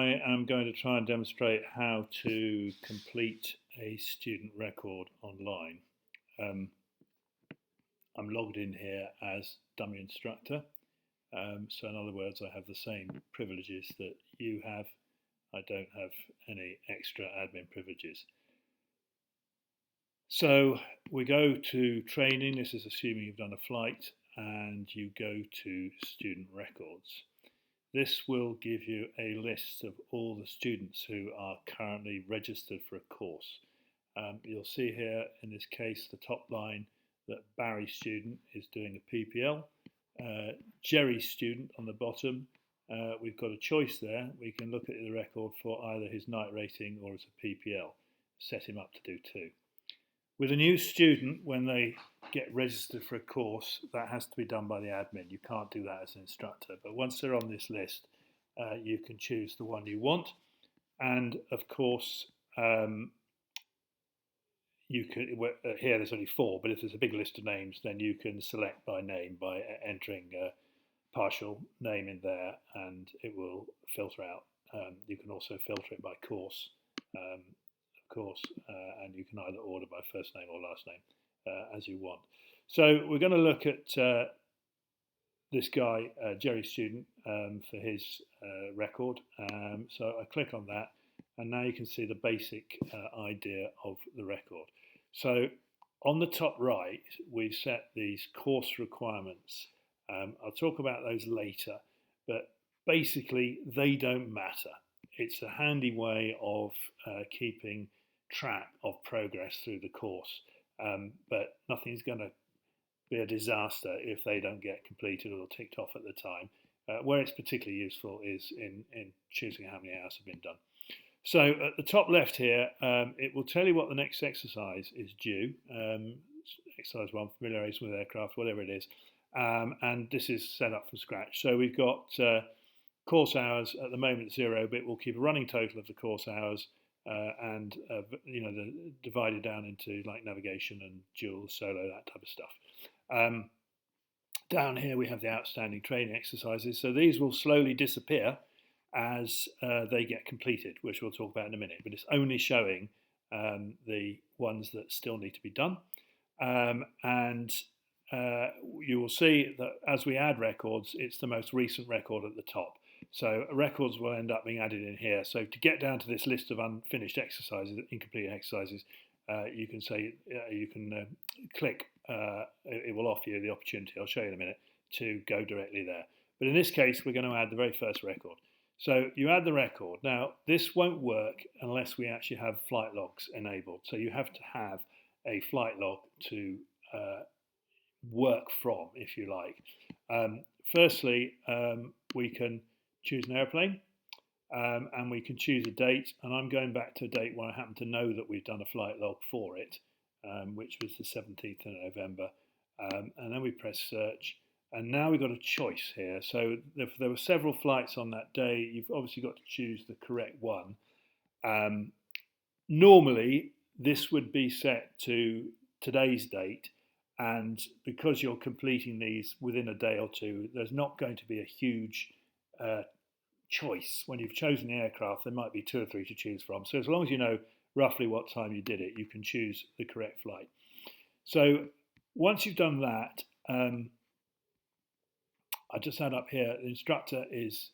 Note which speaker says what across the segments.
Speaker 1: I am going to try and demonstrate how to complete a student record online. Um, I'm logged in here as dummy instructor, so in other words I have the same privileges that you have. I don't have any extra admin privileges. So we go to training, this is assuming you've done a flight, and you go to student records. This will give you a list of all the students who are currently registered for a course. You'll see here in this case the top line that Barry student is doing a PPL. Jerry student on the bottom, we've got a choice there. We can look at the record for either his night rating or as a PPL, set him up to do two. With a new student, when they get registered for a course, that has to be done by the admin. You can't do that as an instructor. But once they're on this list, you can choose the one you want. And of course, you can, here there's only 4, but if there's a big list of names, then you can select by name by entering a partial name in there, and it will filter out. You can also filter it by course. And you can either order by first name or last name as you want. So we're going to look at this guy, Jerry student, for his record. So I click on that, and now you can see the basic idea of the record. So on the top right, we've set these course requirements. I'll talk about those later, but basically they don't matter. It's a handy way of keeping track of progress through the course, but nothing's going to be a disaster if they don't get completed or ticked off at the time. Where it's particularly useful is in choosing how many hours have been done. So at the top left here, it will tell you what the next exercise is due. Exercise 1, familiarisation with aircraft, whatever it is. And this is set up from scratch. So we've got course hours at the moment 0, but we'll keep a running total of the course hours and divided down into like navigation and dual, solo, that type of stuff. Down here we have the outstanding training exercises. So these will slowly disappear as they get completed, which we'll talk about in a minute. But it's only showing the ones that still need to be done. And you will see that as we add records, it's the most recent record at the top. So records will end up being added in here. So to get down to this list of unfinished exercises, incomplete exercises, you can say click. It will offer you the opportunity. I'll show you in a minute to go directly there. But in this case, we're going to add the very first record. So you add the record. Now this won't work unless we actually have flight logs enabled. So you have to have a flight log to work from, if you like. Firstly, we can choose an airplane, and we can choose a date, and I'm going back to a date where I happen to know that we've done a flight log for it, which was the 17th of November, and then we press search, and now we've got a choice here. So if there were several flights on that day, you've obviously got to choose the correct one. Normally this would be set to today's date, and because you're completing these within a day or two, there's not going to be a huge choice. When you've chosen the aircraft, there might be 2 or 3 to choose from. So as long as you know roughly what time you did it, you can choose the correct flight. So once you've done that, I just add up here, the instructor is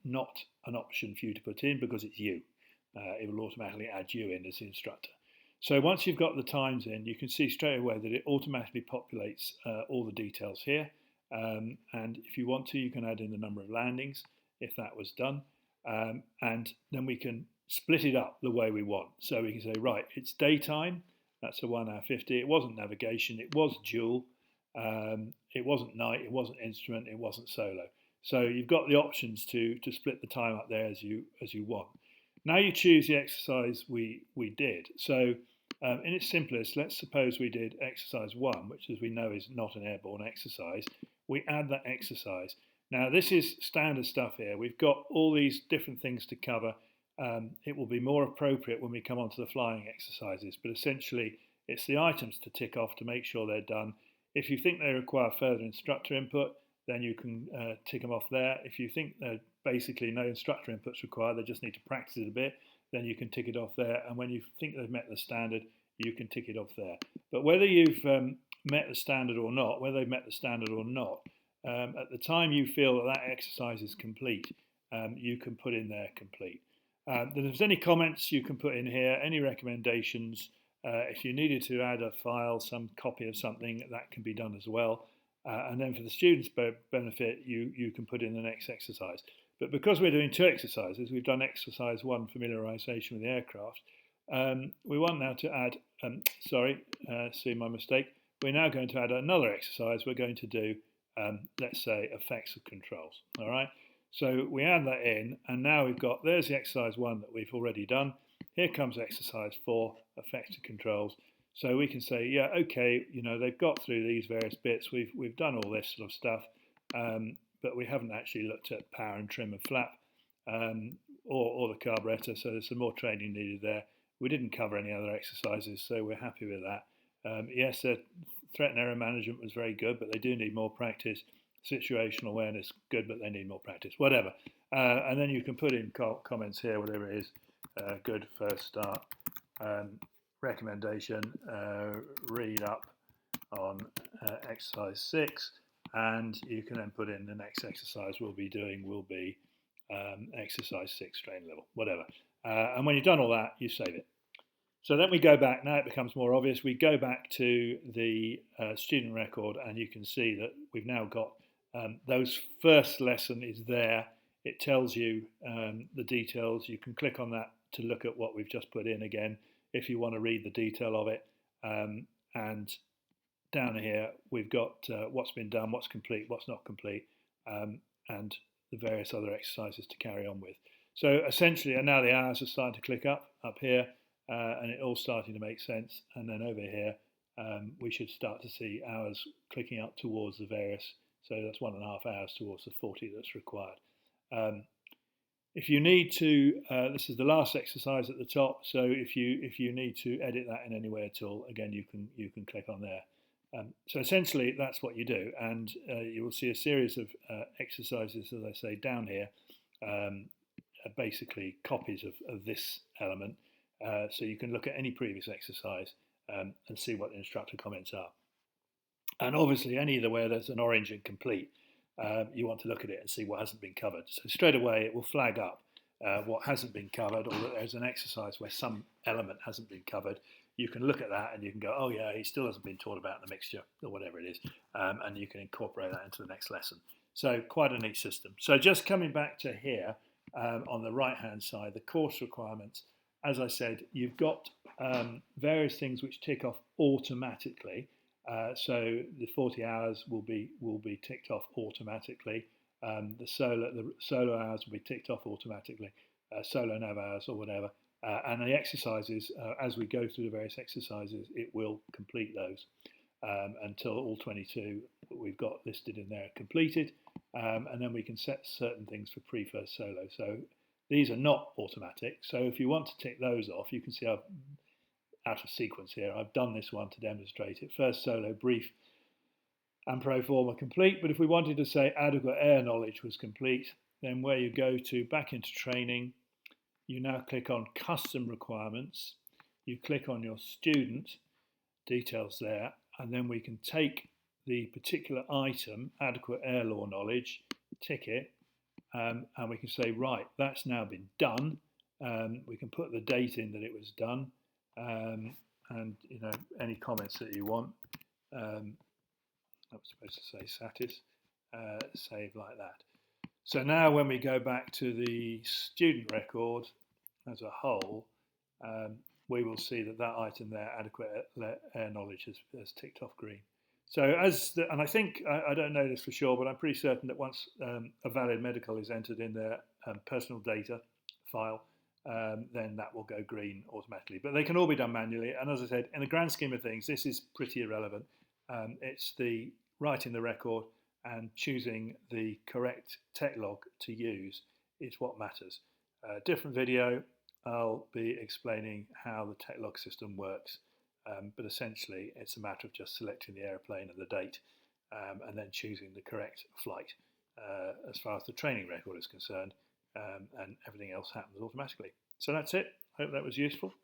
Speaker 1: not an option for you to put in because it's you. It will automatically add you in as the instructor. So once you've got the times in, you can see straight away that it automatically populates all the details here. And if you want to, you can add in the number of landings if that was done. And then we can split it up the way we want. So we can say, right, it's daytime, that's a 1 hour 50. It wasn't navigation, it was dual. It wasn't night, it wasn't instrument, it wasn't solo. So you've got the options to split the time up there as you want. Now you choose the exercise we did. So in its simplest, let's suppose we did exercise 1, which as we know is not an airborne exercise. We add that exercise. Now this is standard stuff here. We've got all these different things to cover. It will be more appropriate when we come on to the flying exercises, but essentially it's the items to tick off to make sure they're done. If you think they require further instructor input, then you can tick them off there. If you think basically no instructor inputs required, they just need to practice it a bit, then you can tick it off there. And when you think they've met the standard, you can tick it off there. But whether you've met the standard or not, whether they've met the standard or not, at the time you feel that that exercise is complete, you can put in there complete. If there's any comments you can put in here, any recommendations, if you needed to add a file, some copy of something, that can be done as well. And then for the students' benefit, you can put in the next exercise. But because we're doing 2 exercises, we've done exercise 1, familiarisation with the aircraft, we want now to add, see my mistake, we're now going to add another exercise. We're going to do, let's say, effects of controls, all right? So we add that in, and now we've got, there's the exercise 1 that we've already done. Here comes exercise 4, effects of controls. So we can say, yeah, okay, you know, they've got through these various bits. We've done all this sort of stuff, but we haven't actually looked at power and trim and flap or the carburetor. So there's some more training needed there. We didn't cover any other exercises, so we're happy with that. Yes, threat and error management was very good, but they do need more practice. Situational awareness, good, but they need more practice. Whatever. And then you can put in comments here, whatever it is. Good, first start. Recommendation, read up on exercise 6, and you can then put in the next exercise we'll be doing will be exercise 6 training level, whatever. And when you've done all that, you save it. So then we go back, now it becomes more obvious, we go back to the student record, and you can see that we've now got those first lesson is there. It tells you the details. You can click on that to look at what we've just put in again if you want to read the detail of it. And down here we've got what's been done, what's complete, what's not complete, and the various other exercises to carry on with. So essentially, and now the hours are starting to click up here, and it all starting to make sense. And then over here we should start to see hours clicking up towards the various, so that's 1.5 hours towards the 40 that's required. If you need to, this is the last exercise at the top. So if you need to edit that in any way at all, again you can click on there. So essentially that's what you do, and you will see a series of exercises, as I say, down here, basically copies of this element. So you can look at any previous exercise and see what the instructor comments are. And obviously, any of the where there's an orange and complete, you want to look at it and see what hasn't been covered. So straight away, it will flag up what hasn't been covered, or that there's an exercise where some element hasn't been covered. You can look at that and you can go, oh yeah, he still hasn't been taught about the mixture, or whatever it is, and you can incorporate that into the next lesson. So quite a neat system. So just coming back to here, on the right-hand side, the course requirements. As I said, you've got various things which tick off automatically. So the 40 hours will be ticked off automatically. The solo hours will be ticked off automatically. Solo nav hours or whatever. And the exercises, as we go through the various exercises, it will complete those until all 22 that we've got listed in there are completed. And then we can set certain things for pre-first solo. So these are not automatic. So if you want to tick those off, you can see I've out of sequence here. I've done this one to demonstrate it. First solo, brief and pro forma complete. But if we wanted to say adequate air knowledge was complete, then where you go to back into training, you now click on custom requirements. You click on your student details there, and then we can take the particular item, adequate air law knowledge, tick it, and we can say, right, that's now been done. We can put the date in that it was done. And any comments that you want. I'm supposed to say satis, save like that. So now when we go back to the student record as a whole, we will see that that item there, adequate air knowledge, has ticked off green. So and I think, I don't know this for sure, but I'm pretty certain that once a valid medical is entered in their personal data file, then that will go green automatically. But they can all be done manually. And as I said, in the grand scheme of things, this is pretty irrelevant. It's the writing the record and choosing the correct tech log to use is what matters. Different video, I'll be explaining how the tech log system works. But essentially, it's a matter of just selecting the airplane and the date and then choosing the correct flight as far as the training record is concerned, and everything else happens automatically. So that's it. Hope that was useful.